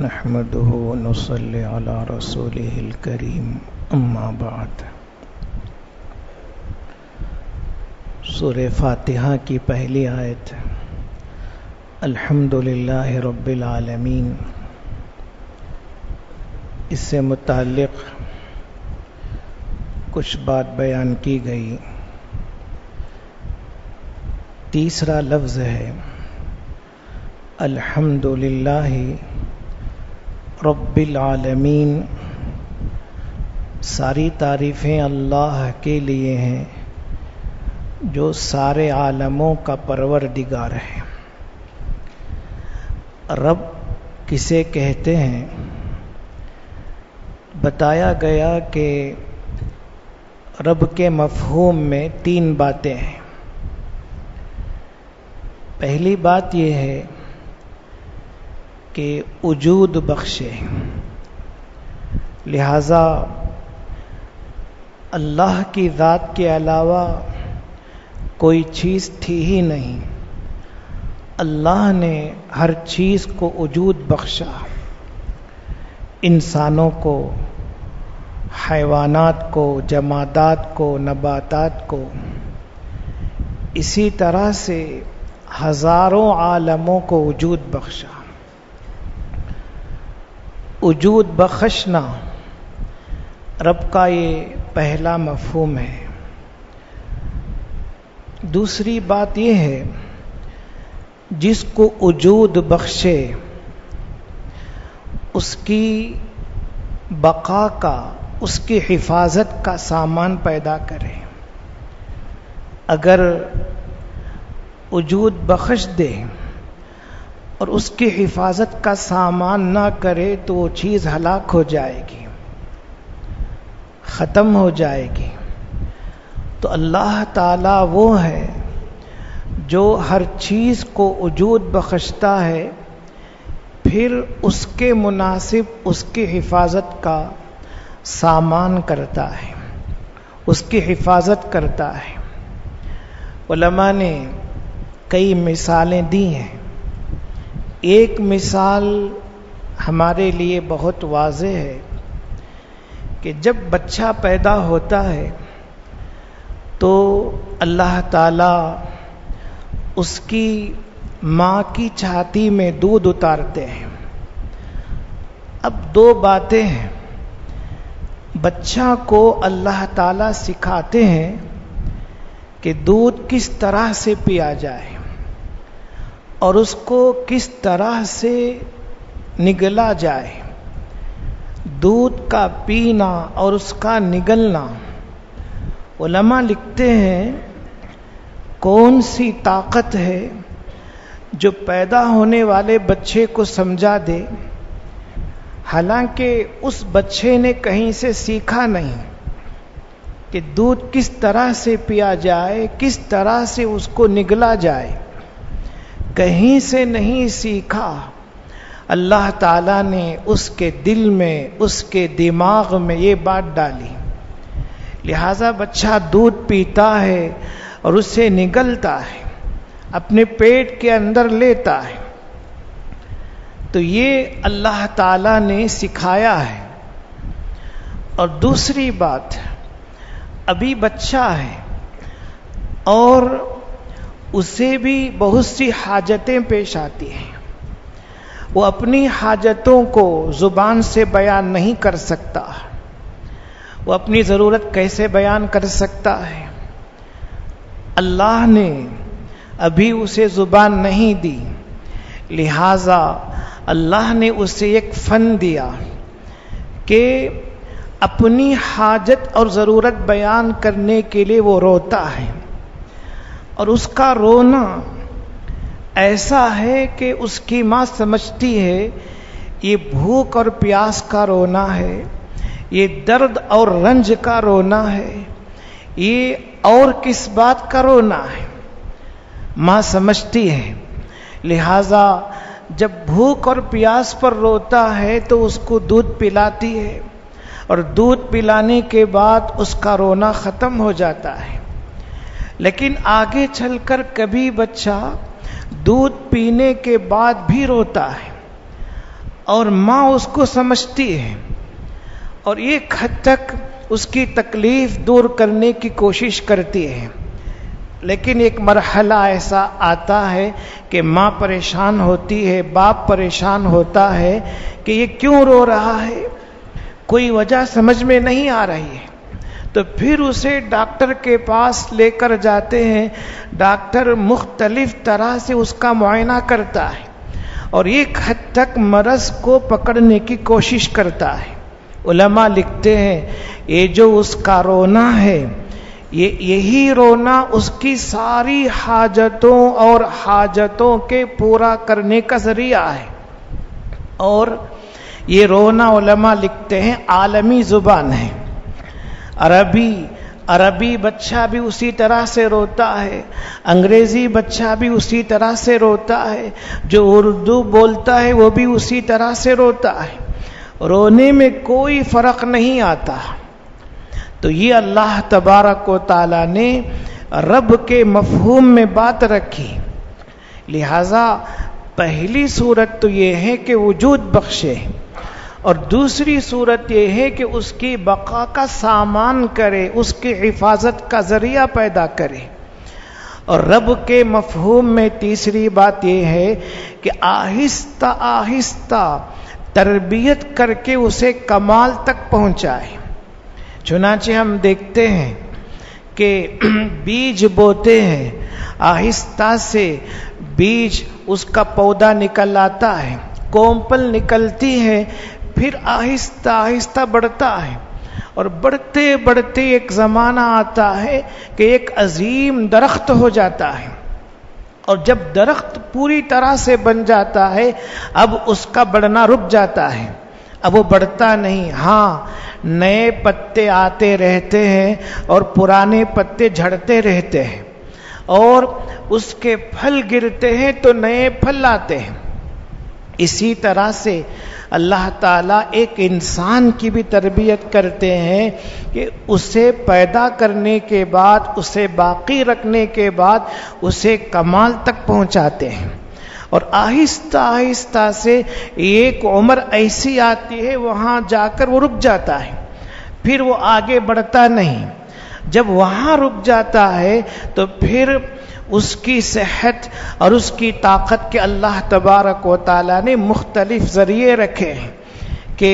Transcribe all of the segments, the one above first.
نحمده ونصلي على رسوله الكريم اما بعد۔ سورہ فاتحہ کی پہلی آیت الحمدللہ رب العالمین، اس سے متعلق کچھ بات بیان کی گئی۔ تیسرا لفظ ہے الحمدللہ رب العالمین، ساری تعریفیں اللہ کے لیے ہیں جو سارے عالموں کا پروردگار ہے۔ رب کسے کہتے ہیں؟ بتایا گیا کہ رب کے مفہوم میں تین باتیں ہیں۔ پہلی بات یہ ہے کہ وجود بخشے، لہذا اللہ کی ذات کے علاوہ کوئی چیز تھی ہی نہیں، اللہ نے ہر چیز کو وجود بخشا، انسانوں کو، حیوانات کو، جمادات کو، نباتات کو، اسی طرح سے ہزاروں عالموں کو وجود بخشا۔ وجود بخشنا رب کا یہ پہلا مفہوم ہے۔ دوسری بات یہ ہے جس کو وجود بخشے اس کی بقا کا، اس کی حفاظت کا سامان پیدا کرے۔ اگر وجود بخش دے اور اس کی حفاظت کا سامان نہ کرے تو وہ چیز ہلاک ہو جائے گی، ختم ہو جائے گی۔ تو اللہ تعالیٰ وہ ہے جو ہر چیز کو وجود بخشتا ہے، پھر اس کے مناسب اس کی حفاظت کا سامان کرتا ہے، اس کی حفاظت کرتا ہے۔ علماء نے کئی مثالیں دی ہیں۔ ایک مثال ہمارے لیے بہت واضح ہے کہ جب بچہ پیدا ہوتا ہے تو اللہ تعالیٰ اس کی ماں کی چھاتی میں دودھ اتارتے ہیں۔ اب دو باتیں ہیں، بچہ کو اللہ تعالیٰ سکھاتے ہیں کہ دودھ کس طرح سے پیا جائے اور اس کو کس طرح سے نگلا جائے۔ دودھ کا پینا اور اس کا نگلنا، علماء لکھتے ہیں کون سی طاقت ہے جو پیدا ہونے والے بچے کو سمجھا دے، حالانکہ اس بچے نے کہیں سے سیکھا نہیں کہ دودھ کس طرح سے پیا جائے، کس طرح سے اس کو نگلا جائے، کہیں سے نہیں سیکھا۔ اللہ تعالیٰ نے اس کے دل میں، اس کے دماغ میں یہ بات ڈالی، لہذا بچہ دودھ پیتا ہے اور اسے نگلتا ہے، اپنے پیٹ کے اندر لیتا ہے۔ تو یہ اللہ تعالیٰ نے سکھایا ہے۔ اور دوسری بات، ابھی بچہ ہے اور اسے بھی بہت سی حاجتیں پیش آتی ہیں، وہ اپنی حاجتوں کو زبان سے بیان نہیں کر سکتا، وہ اپنی ضرورت کیسے بیان کر سکتا ہے؟ اللہ نے ابھی اسے زبان نہیں دی، لہذا اللہ نے اسے ایک فن دیا کہ اپنی حاجت اور ضرورت بیان کرنے کے لیے وہ روتا ہے، اور اس کا رونا ایسا ہے کہ اس کی ماں سمجھتی ہے یہ بھوک اور پیاس کا رونا ہے، یہ درد اور رنج کا رونا ہے، یہ اور کس بات کا رونا ہے، ماں سمجھتی ہے۔ لہذا جب بھوک اور پیاس پر روتا ہے تو اس کو دودھ پلاتی ہے، اور دودھ پلانے کے بعد اس کا رونا ختم ہو جاتا ہے۔ لیکن آگے چل کر کبھی بچہ دودھ پینے کے بعد بھی روتا ہے اور ماں اس کو سمجھتی ہے اور ایک حد تک اس کی تکلیف دور کرنے کی کوشش کرتی ہے، لیکن ایک مرحلہ ایسا آتا ہے کہ ماں پریشان ہوتی ہے، باپ پریشان ہوتا ہے کہ یہ کیوں رو رہا ہے، کوئی وجہ سمجھ میں نہیں آ رہی ہے، تو پھر اسے ڈاکٹر کے پاس لے کر جاتے ہیں۔ ڈاکٹر مختلف طرح سے اس کا معائنہ کرتا ہے اور ایک حد تک مرض کو پکڑنے کی کوشش کرتا ہے۔ علماء لکھتے ہیں یہ جو اس کا رونا ہے، یہی رونا اس کی ساری حاجتوں اور حاجتوں کے پورا کرنے کا ذریعہ ہے، اور یہ رونا علماء لکھتے ہیں عالمی زبان ہے۔ عربی بچہ بھی اسی طرح سے روتا ہے، انگریزی بچہ بھی اسی طرح سے روتا ہے، جو اردو بولتا ہے وہ بھی اسی طرح سے روتا ہے، رونے میں کوئی فرق نہیں آتا۔ تو یہ اللہ تبارک و تعالی نے رب کے مفہوم میں بات رکھی، لہذا پہلی صورت تو یہ ہے کہ وجود بخشے، اور دوسری صورت یہ ہے کہ اس کی بقا کا سامان کرے، اس کی حفاظت کا ذریعہ پیدا کرے، اور رب کے مفہوم میں تیسری بات یہ ہے کہ آہستہ آہستہ تربیت کر کے اسے کمال تک پہنچائے۔ چنانچہ ہم دیکھتے ہیں کہ بیج بوتے ہیں، آہستہ سے بیج اس کا پودا نکل آتا ہے، کومپل نکلتی ہے، پھر آہستہ آہستہ بڑھتا ہے، اور بڑھتے بڑھتے ایک زمانہ آتا ہے کہ ایک عظیم درخت ہو جاتا ہے، اور جب درخت پوری طرح سے بن جاتا ہے اب اس کا بڑھنا رک جاتا ہے، اب وہ بڑھتا نہیں، ہاں نئے پتے آتے رہتے ہیں اور پرانے پتے جھڑتے رہتے ہیں، اور اس کے پھل گرتے ہیں تو نئے پھل آتے ہیں۔ اسی طرح سے اللہ تعالیٰ ایک انسان کی بھی تربیت کرتے ہیں کہ اسے پیدا کرنے کے بعد، اسے باقی رکھنے کے بعد اسے کمال تک پہنچاتے ہیں، اور آہستہ آہستہ سے ایک عمر ایسی آتی ہے وہاں جا کر وہ رک جاتا ہے، پھر وہ آگے بڑھتا نہیں۔ جب وہاں رک جاتا ہے تو پھر اس کی صحت اور اس کی طاقت کے اللہ تبارک و تعالیٰ نے مختلف ذریعے رکھے ہیں کہ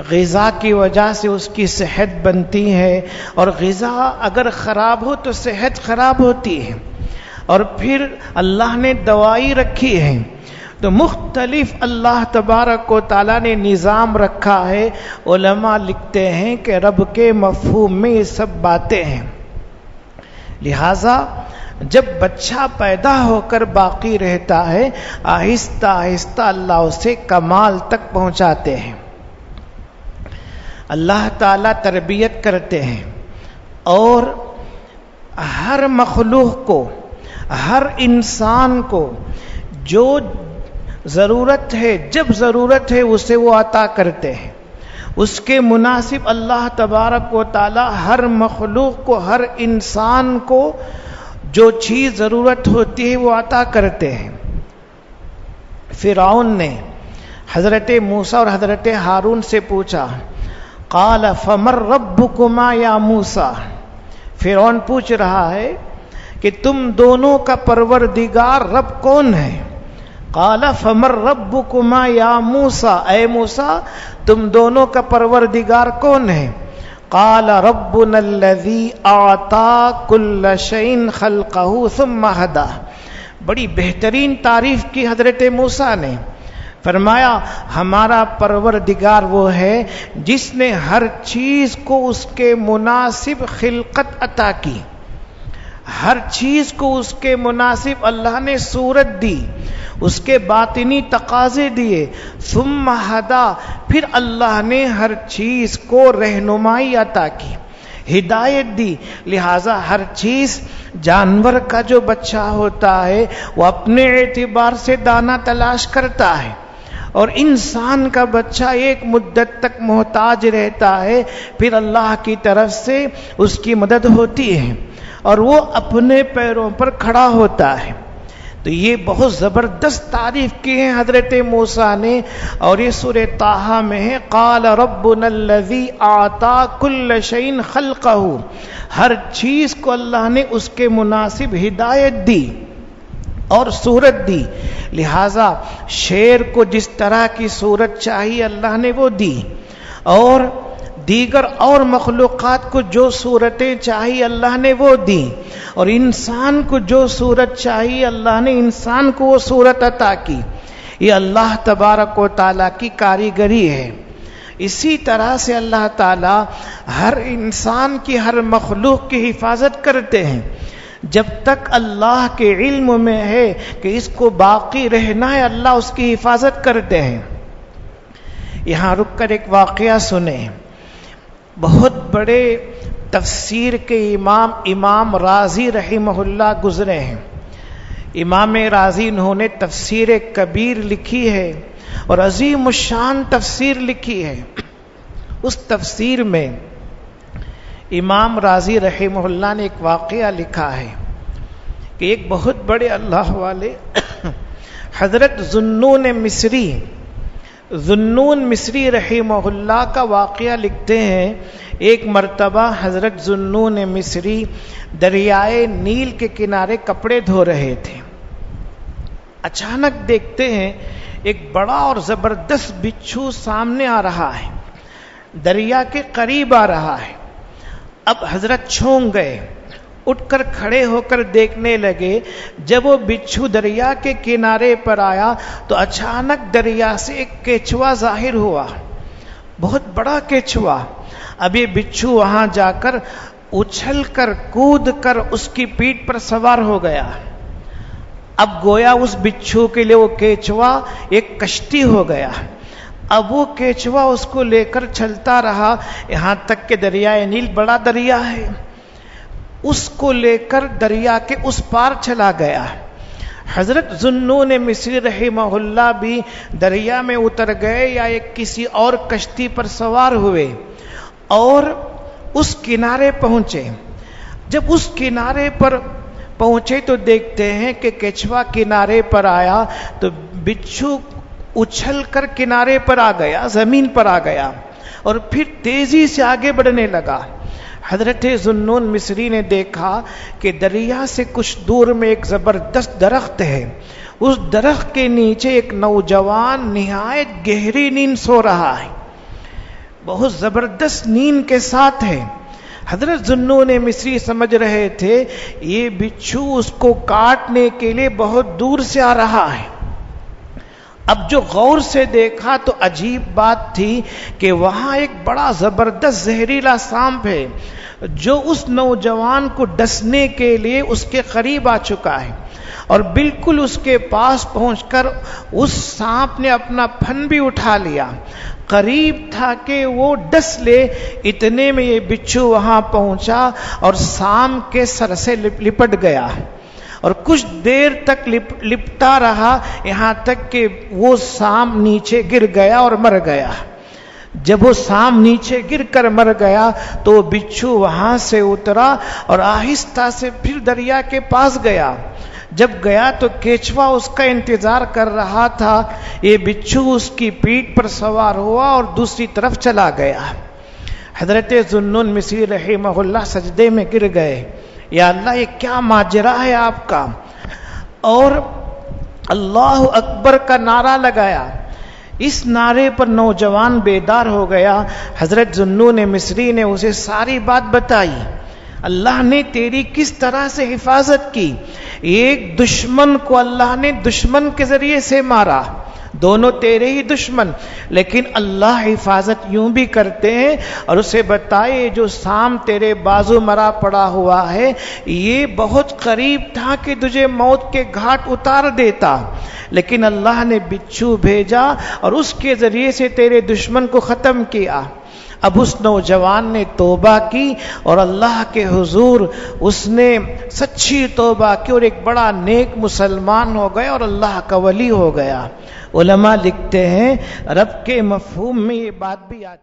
غذا کی وجہ سے اس کی صحت بنتی ہے، اور غذا اگر خراب ہو تو صحت خراب ہوتی ہے، اور پھر اللہ نے دوائی رکھی ہے، تو مختلف اللہ تبارک و تعالیٰ نے نظام رکھا ہے۔ علماء لکھتے ہیں کہ رب کے مفہوم میں یہ سب باتیں ہیں، لہذا جب بچہ پیدا ہو کر باقی رہتا ہے آہستہ آہستہ اللہ اسے کمال تک پہنچاتے ہیں۔ اللہ تعالیٰ تربیت کرتے ہیں، اور ہر مخلوق کو، ہر انسان کو جو ضرورت ہے، جب ضرورت ہے اسے وہ عطا کرتے ہیں، اس کے مناسب اللہ تبارک و تعالی ہر مخلوق کو، ہر انسان کو جو چیز ضرورت ہوتی ہے وہ عطا کرتے ہیں۔ فرعون نے حضرت موسیٰ اور حضرت ہارون سے پوچھا، قال فمن ربکما یا موسیٰ، فرعون پوچھ رہا ہے کہ تم دونوں کا پروردگار رب کون ہے؟ قال فمن ربکما یا موسیٰ، اے موسیٰ تم دونوں کا پروردگار کون ہے؟ قال ربنا الذی اعطى كل شيء خلقه ثم هدى۔ بڑی بہترین تعریف کی حضرت موسیٰ نے، فرمایا ہمارا پروردگار وہ ہے جس نے ہر چیز کو اس کے مناسب خلقت عطا کی، ہر چیز کو اس کے مناسب اللہ نے صورت دی، اس کے باطنی تقاضے دیے، ثم ہدا، پھر اللہ نے ہر چیز کو رہنمائی عطا کی، ہدایت دی۔ لہذا ہر چیز، جانور کا جو بچہ ہوتا ہے وہ اپنے اعتبار سے دانہ تلاش کرتا ہے، اور انسان کا بچہ ایک مدت تک محتاج رہتا ہے، پھر اللہ کی طرف سے اس کی مدد ہوتی ہے اور وہ اپنے پیروں پر کھڑا ہوتا ہے۔ تو یہ بہت زبردست تعریف کی ہے حضرت موسیٰ نے، اور یہ سورہ طٰہٰ میں ہے، قال ربنا الذی اعطی کل شیء خلقہ، ہر چیز کو اللہ نے اس کے مناسب ہدایت دی اور صورت دی، لہذا شیر کو جس طرح کی صورت چاہیے اللہ نے وہ دی، اور دیگر اور مخلوقات کو جو صورتیں چاہیے اللہ نے وہ دی، اور انسان کو جو صورت چاہیے اللہ نے انسان کو وہ صورت عطا کی۔ یہ اللہ تبارک و تعالیٰ کی کاریگری ہے۔ اسی طرح سے اللہ تعالیٰ ہر انسان کی، ہر مخلوق کی حفاظت کرتے ہیں۔ جب تک اللہ کے علم میں ہے کہ اس کو باقی رہنا ہے، اللہ اس کی حفاظت کرتے ہیں۔ یہاں رک کر ایک واقعہ سنیں۔ بہت بڑے تفسیر کے امام رازی رحمہ اللہ گزرے ہیں۔ امام رازی انہوں نے تفسیر کبیر لکھی ہے اور عظیم الشان تفسیر لکھی ہے۔ اس تفسیر میں امام رازی رحمہ اللہ نے ایک واقعہ لکھا ہے کہ ایک بہت بڑے اللہ والے حضرت ذنون مصری رحمہ اللہ کا واقعہ لکھتے ہیں۔ ایک مرتبہ حضرت ذنون مصری دریائے نیل کے کنارے کپڑے دھو رہے تھے۔ اچانک دیکھتے ہیں ایک بڑا اور زبردست بچھو سامنے آ رہا ہے، دریا کے قریب آ رہا ہے۔ اب حضرت چھونک گئے، اٹھ کر کھڑے ہو کر دیکھنے لگے۔ جب وہ بچھو دریا کے کنارے پر آیا تو اچانک دریا سے ایک کیچوا ظاہر ہوا، بہت بڑا کیچوا۔ اب یہ بچھو وہاں جا کر اچھل کر کود کر اس کی پیٹھ پر سوار ہو گیا۔ اب گویا اس بچھو کے لیے وہ کیچوا ایک کشتی ہو گیا۔ اب وہ کیچوا اس کو لے کر چلتا رہا یہاں تک کہ دریائے نیل بڑا دریا ہے، اس کو لے کر دریا کے اس پار چلا گیا۔ حضرت ذنون مصری رحمہ اللہ بھی دریا میں اتر گئے یا ایک کسی اور کشتی پر سوار ہوئے اور اس کنارے پہنچے۔ جب اس کنارے پر پہنچے تو دیکھتے ہیں کہ کیچوا کنارے پر آیا تو بچھو اچھل کر کنارے پر آ گیا، زمین پر آ گیا اور پھر تیزی سے آگے بڑھنے لگا۔ حضرت ذنون مصری نے دیکھا کہ دریا سے کچھ دور میں ایک زبردست درخت ہے، اس درخت کے نیچے ایک نوجوان نہایت گہری نیند سو رہا ہے، بہت زبردست نیند کے ساتھ ہے۔ حضرت ذنون مصری سمجھ رہے تھے یہ بچھو اس کو کاٹنے کے لیے بہت دور سے آ رہا ہے۔ اب جو غور سے دیکھا تو عجیب بات تھی کہ وہاں ایک بڑا زبردست زہریلا سانپ ہے جو اس نوجوان کو ڈسنے کے لیے اس کے قریب آ چکا ہے، اور بالکل اس کے پاس پہنچ کر اس سانپ نے اپنا پھن بھی اٹھا لیا۔ قریب تھا کہ وہ ڈس لے، اتنے میں یہ بچھو وہاں پہنچا اور سانپ کے سر سے لپٹ گیا اور کچھ دیر تک لپٹا رہا، یہاں تک کہ وہ سانپ نیچے گر گیا اور مر گیا۔ جب وہ سانپ نیچے گر کر مر گیا تو وہ بچھو وہاں سے اترا اور آہستہ سے پھر دریا کے پاس گیا۔ جب گیا تو کیچوا اس کا انتظار کر رہا تھا۔ یہ بچھو اس کی پیٹھ پر سوار ہوا اور دوسری طرف چلا گیا۔ حضرت ذنون مصری رحمہ اللہ سجدے میں گر گئے، یا اللہ یہ کیا ماجرا ہے آپ کا، اور اللہ اکبر کا نعرہ لگایا۔ اس نعرے پر نوجوان بیدار ہو گیا۔ حضرت ذنون مصری نے اسے ساری بات بتائی، اللہ نے تیری کس طرح سے حفاظت کی۔ ایک دشمن کو اللہ نے دشمن کے ذریعے سے مارا، دونوں تیرے ہی دشمن، لیکن اللہ حفاظت یوں بھی کرتے ہیں، اور اسے بتائے جو سانپ تیرے بازو مرا پڑا ہوا ہے یہ بہت قریب تھا کہ تجھے موت کے گھاٹ اتار دیتا، لیکن اللہ نے بچھو بھیجا اور اس کے ذریعے سے تیرے دشمن کو ختم کیا۔ اب اس نوجوان نے توبہ کی اور اللہ کے حضور اس نے سچی توبہ کی اور ایک بڑا نیک مسلمان ہو گیا اور اللہ کا ولی ہو گیا۔ علماء لکھتے ہیں رب کے مفہوم میں یہ بات بھی آتی